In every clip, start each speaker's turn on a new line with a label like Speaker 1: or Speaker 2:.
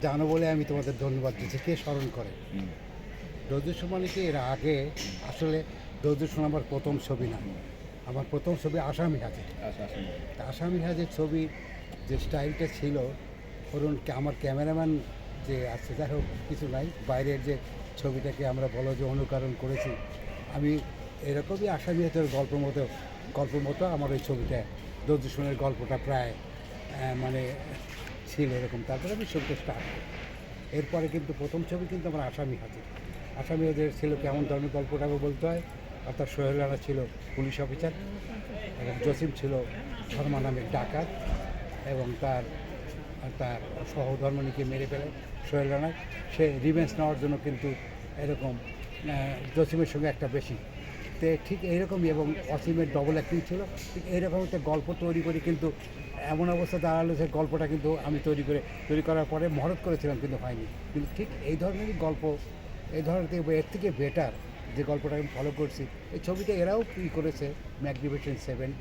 Speaker 1: জানো বলে আমি তোমাদের ধন্যবাদ দিচ্ছি। কে স্মরণ করে? দৌদুস মানিকে এর আগে আসলে দৌদুস আমার প্রথম ছবি না, আমার প্রথম ছবি আসামি হাজে। তা আসামি হাজের ছবি যে স্টাইলটা ছিল, ধরুন আমার ক্যামেরাম্যান যে আছে, যাই হোক কিছু নাই, বাইরের যে ছবিটাকে আমরা বলো যে অনুকরণ করেছি, আমি এরকমই আসামি হাজের গল্প মতো আমার ওই ছবিটা দৌদুসনের গল্পটা প্রায় মানে ছিল এরকম। তারপরে আমি ছবিটা স্টার্ট করি। এরপরে কিন্তু প্রথম ছবি কিন্তু আমার আসামি হাজির। আসামি হাজির ছিল কেমন ধরনের গল্পটাকে বলতে হয়, অর্থাৎ সোহেল রানা ছিল পুলিশ অফিসার এবং জসিম ছিল ধর্মা নামের ডাকাত, এবং তার তার সহধর্মণীকে মেরে ফেলে সোহেল রানা। সে রিভেঞ্জ নেওয়ার জন্য কিন্তু এরকম জসিমের সঙ্গে একটা বেশি ঠিক এইরকমই, এবং অসীমের ডবল অ্যাক্টিং ছিল। ঠিক এইরকম একটা গল্প তৈরি করি, কিন্তু এমন অবস্থা দাঁড়ালো যে গল্পটা কিন্তু আমি তৈরি করার পরে মহরত করেছিলাম, কিন্তু হয়নি। কিন্তু ঠিক এই ধরনেরই গল্প, এই ধরনের এর থেকে বেটার যে গল্পটা আমি ফলো করছি, এই ছবিটা এরাও করেছে। ম্যাগনিফিসেন্ট 7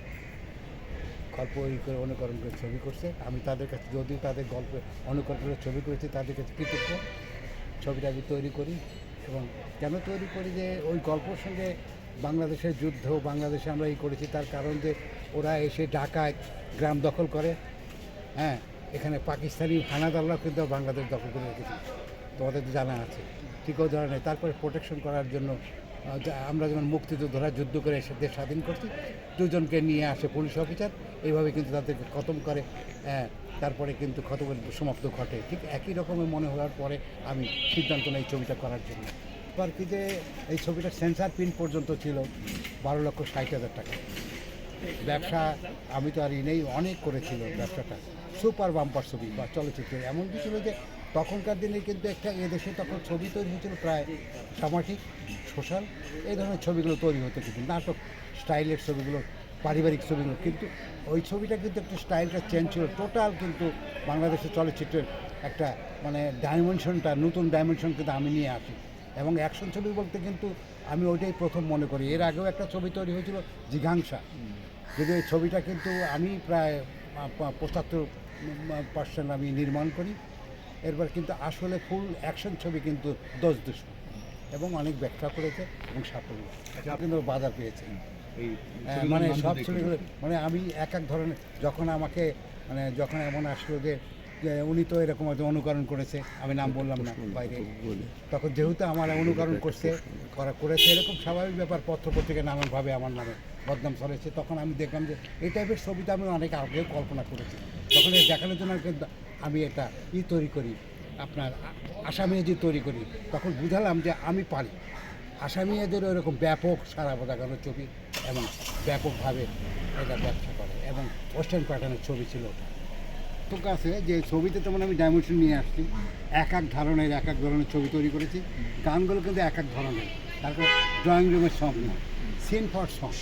Speaker 1: গল্প করে অনুকরণ করে ছবি করছে। আমি তাদের কাছে, যদিও তাদের গল্প অনুকরণ করে ছবি করেছি, তাদের কাছে কৃতজ্ঞ। ছবিটা আমি তৈরি করি, এবং কেন তৈরি করি যে ওই গল্পর সঙ্গে বাংলাদেশের যুদ্ধ, বাংলাদেশে আমরা করেছি, তার কারণ যে ওরা এসে ঢাকায় গ্রাম দখল করে। হ্যাঁ, এখানে পাকিস্তানি হানাদাররা কিন্তু বাংলাদেশ দখল করে রেখেছি, তোমাদের তো জানা আছে। ঠিক ওই ধরনের তারপরে প্রোটেকশন করার জন্য আমরা যেমন মুক্তিযোদ্ধারা যুদ্ধ করে এসে দেশ স্বাধীন করছি, দুজনকে নিয়ে আসে পুলিশ অফিসার, এইভাবে কিন্তু তাদেরকে খতম করে। তারপরে কিন্তু খতমের সমাপ্ত ঘটে। ঠিক একই রকমের মনে হওয়ার পরে আমি সিদ্ধান্ত নেই ছবিটা করার জন্য। এবার কি যে এই ছবিটার সেন্সার প্রিন্ট পর্যন্ত ছিল 12,60,000 টাকা। ব্যবসা আমি তো আর নেই, অনেক করেছিল ব্যবসাটা। সুপার বাম্পার ছবি বা চলচ্চিত্র এমন কি ছিল যে তখনকার দিনে কিন্তু একটা এদেশে তখন ছবি তৈরি হয়েছিল প্রায় সামাজিক, সোশ্যাল, এই ধরনের ছবিগুলো তৈরি হতো, কিন্তু নাটক স্টাইলের ছবিগুলো, পারিবারিক ছবিগুলো। কিন্তু ওই ছবিটা কিন্তু একটু স্টাইলটা চেঞ্জ ছিল টোটাল, কিন্তু বাংলাদেশের চলচ্চিত্রের একটা মানে ডাইমেনশনটা, নতুন ডাইমেনশন কিন্তু আমি নিয়ে আসি। এবং অ্যাকশন ছবি বলতে কিন্তু আমি ওইটাই প্রথম মনে করি। এর আগেও একটা ছবি তৈরি হয়েছিল জিঘাংসা, যদি এই ছবিটা কিন্তু আমি প্রায় 75% আমি নির্মাণ করি। এরপর কিন্তু আসলে ফুল অ্যাকশন ছবি কিন্তু 10 দুশো, এবং অনেক ব্যাখ্যা করেছে এবং সাফল্য কিন্তু বাজার পেয়েছে। মানে সব ছবিগুলো মানে আমি এক ধরনের, যখন আমাকে মানে যখন এমন আসলো যে উনি তো এরকম হয়তো অনুকরণ করেছে, আমি নাম বললাম না বাইরে, তখন যেহেতু আমার অনুকরণ করেছে এরকম স্বাভাবিক ব্যাপার, পত্রপত্রিকা নানানভাবে আমার নামে বদনাম ছড়েছে। তখন আমি দেখলাম যে এই টাইপের ছবিটা আমি অনেক আগেও কল্পনা করেছি। তখন এই দেখানোর জন্য আমি এটা তৈরি করি, আপনার আসামি হাজির তৈরি করি। তখন বুঝালাম যে আমি পারি। আসামি হাজিরও এরকম ব্যাপক সারা দেখানোর ছবি, এবং ব্যাপকভাবে এটা ব্যবসা করে, এবং ওয়েস্টার্ন প্যাটার্নের ছবি ছিল ওটা। তো কাছে যে ছবিতে তেমন আমি ডাইমেনশন নিয়ে আসছি, এক ধরনের ছবি তৈরি করেছি। গানগুলো কিন্তু এক ধরনের। তারপর ড্রয়িং রুমের সং না, সিন ফর সং,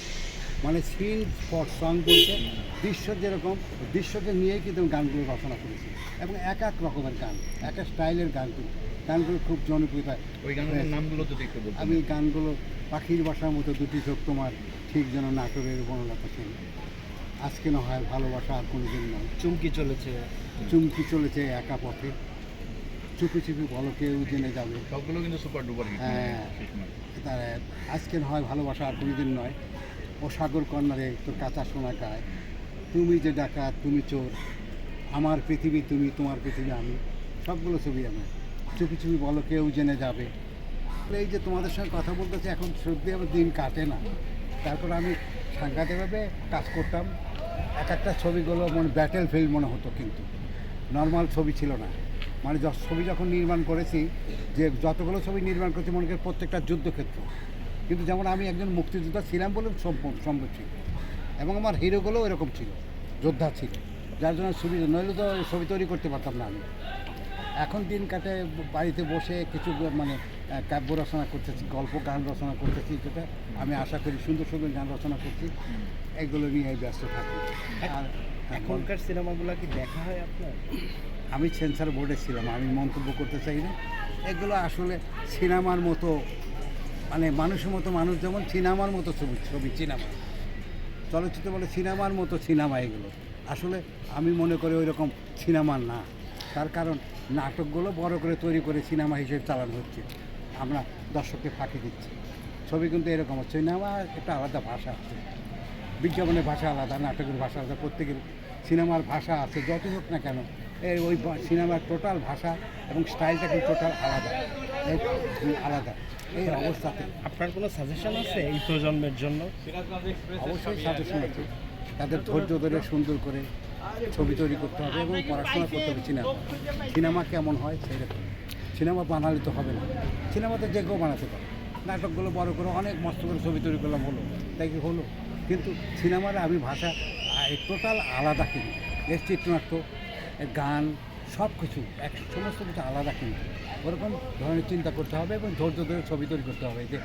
Speaker 1: মানে সিন ফর সং বলতে দৃশ্য যেরকম, দৃশ্যকে নিয়েই কিন্তু গানগুলো রচনা করেছি, এবং এক রকমের গান, এক স্টাইলের গান, কিন্তু গানগুলো খুব জনপ্রিয়তা।
Speaker 2: ওই গানের নামগুলো যদি একটু বলতেন।
Speaker 1: আমি গানগুলো পাখির বাসার মতো দুটি চোখ তোমার, ঠিক যেন নাটোরের বনলতা সেন, আজকে না হয় ভালোবাসা আর কোনো দিন নয়, চুমকি চলেছে একা পথে, চুপি চুপি বলো কেউ জেনে যাবে,
Speaker 2: সবগুলো কিন্তু সুপার ডুপার।
Speaker 1: হ্যাঁ, তার আজকে না হয় ভালোবাসা আর কোনো দিন নয়, ও সাগর কর্নারে তোর কাঁচা সোনা গায়, তুমি যে ডাকাত তুমি চোর, আমার পৃথিবী তুমি, তোমার পৃথিবী আমি, সবগুলো ছবি আমার। চুপি চুপি বলো কেউ জেনে যাবে। এই যে তোমাদের সঙ্গে কথা বলতেছি এখন, সত্যি আমার দিন কাটে না। তারপর আমি সাংঘাতিকভাবে কাজ করতাম। একটা ছবিগুলো মানে ব্যাটেল ফিল্ড মনে হতো, কিন্তু নর্মাল ছবি ছিল না। মানে ছবি যখন নির্মাণ করেছি, যে যতগুলো ছবি নির্মাণ করেছি মনে করি প্রত্যেকটা যুদ্ধক্ষেত্র, কিন্তু যেমন আমি একজন মুক্তিযোদ্ধা ছিলাম বলে সম্ভব ছিল, এবং আমার হিরোগুলোও এরকম ছিল, যোদ্ধা ছিল, যার জন্য সুবিধা, নইলে তো ছবি তৈরি করতে পারতাম না আমি। এখন দিন কাটে বাড়িতে বসে কিছু মানে কাব্য রচনা করতেছি, গল্প গান রচনা করতেছি, যেটা আমি আশা করি সুন্দর সুন্দর গান রচনা করছি, এগুলো নিয়ে ব্যস্ত থাকি। আর
Speaker 3: এখনকার সিনেমাগুলো কি দেখা হয় আপনার?
Speaker 1: আমি সেন্সার বোর্ডে ছিলাম, আমি মন্তব্য করতে চাই না। এগুলো আসলে সিনেমার মতো, মানে মানুষের মতো মানুষ যেমন সিনেমার মতো ছবি সিনেমা, চলচ্চিত্র বলে সিনেমার মতো সিনেমা, এগুলো আসলে আমি মনে করি ওই রকম সিনেমার না। তার কারণ নাটকগুলো বড় করে তৈরি করে সিনেমা হিসেবে চালানো হচ্ছে, আমরা দর্শককে ফাঁকি দিচ্ছি। ছবি কিন্তু এরকম হচ্ছে, সিনেমা একটা আলাদা ভাষা আছে, বিজ্ঞাপনের ভাষা আলাদা, নাটকের ভাষা আলাদা, প্রত্যেকের সিনেমার ভাষা আছে, যতই হোক না কেন ওই সিনেমার টোটাল ভাষা এবং স্টাইলটা কিন্তু টোটাল আলাদা, আলাদা। এই অবস্থাতে
Speaker 3: আপনার কোনো সাজেশন আছে এই প্রজন্মের জন্য?
Speaker 1: অবশ্যই সাজেশন আছে, তাদের ধৈর্য ধরে সুন্দর করে ছবি তৈরি করতে হবে এবং পড়াশোনা করতে হবে। সিনেমা কেমন হয় সেরকম সিনেমা বানালে তো হবে না, সিনেমাতে যে কেউ বানাতে পারে। নাটকগুলো বড় করে অনেক মস্ত করে ছবি তৈরি করলাম, হলো তাই কি হলো? কিন্তু সিনেমার আমি ভাষা টোটাল আলাদা, কিন্তু এর চিত্রনাট্য, এর গান, সব কিছু সমস্ত কিছু আলাদা, কিন্তু ওরকম ধরনের চিন্তা করতে হবে এবং ধৈর্য ধরে ছবি তৈরি করতে হবে। যে